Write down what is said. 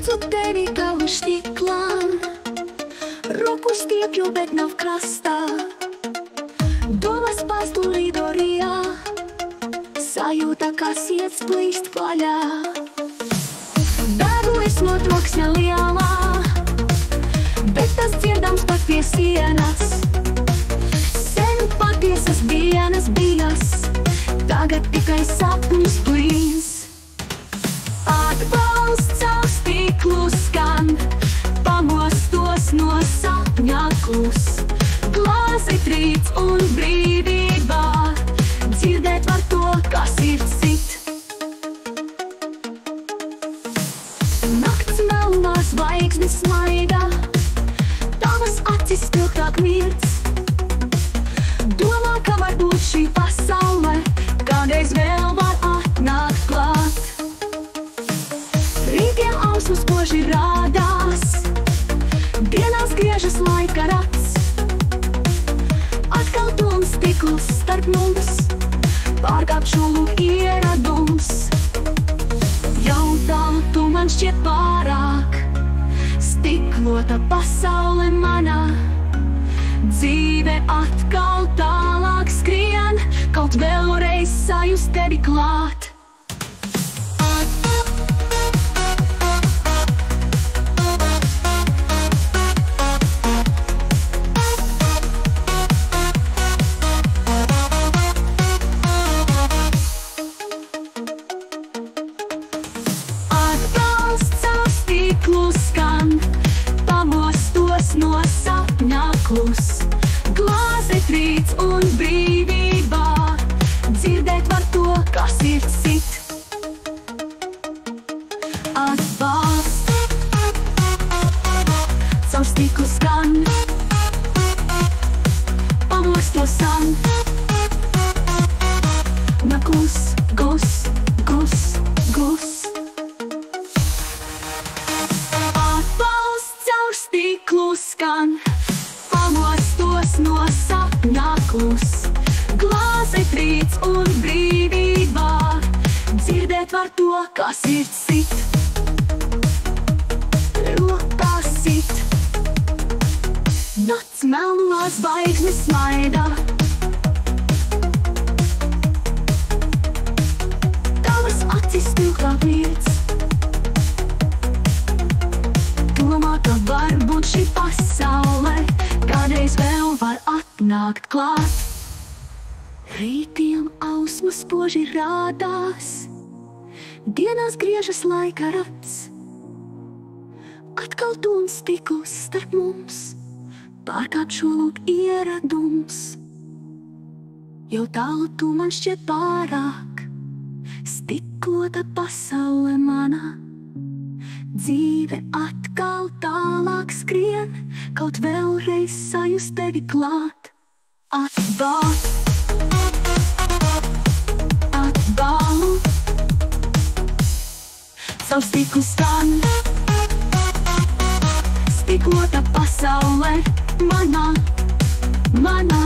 Redzu tevi kā uz stiklām, roku stiepju, bet nav krastā. Domas pastulīdo rijā, sajūta, kā sirds plīst vaļā. Bēgu es no troksņa lielā, bet tas dzirdams pat pie sienas. Sen patiesas dienas bijās, tagad tikai sapnis plīns. Atbalsts caur stiklu skan, pamostos no sapņa klus. Glāzi trīc un brīvībā, dzirdēt var to, kā sirds sit. Nakts melnā zvaigznes smaida, tavas acis spilgtāk mirdz. Domā, ka varbūt šī pasaule kādreiz vēl var atnākt klāt. Rītiem ausmas spoži rādās, dienās griežas laika rats. Atkal tuns stikls starp mums, pārkāp šulu ieradums. Jau tālu tu man šķiet pārāk, stiklota pasaule manā. Dzīve atkal tālāk skrien, kaut vēlreiz sajust tevi klāt. Atbalsts caur stiklu skan, pamostos no sapņa klus. Glāze trīc un brīvībā, dzirdēt var to, kā sirds sit. Atbalsts caur stiklu skan, pamostos san. Naklus, gus, gus, gus. Atbalsts caur stiklu skan, pamostos no sapņa klus. Glāze trīc un brīvībā, dzirdēt var to, kā sirds sit. Rokā sit. Nakts melnā zvaigznes smaida, tavas acis spilgtāk mirdz. Domā, ka varbūt šī pasaule kādreiz vēl var atnākt klāt. Rītiem ausmas spoži rādās, dienās griežas laika rats. Atkal tuns stikls starp mums, pārkāp šolūk ieradums. Jau tālu tu man šķiet pārāk, stiklota pasaule manā. Dzīve atkal tālāk skrien, kaut vēlreiz sajust tevi klāt. Atbalsts, caur stiklu skan, stiklota pasaule manā, manā.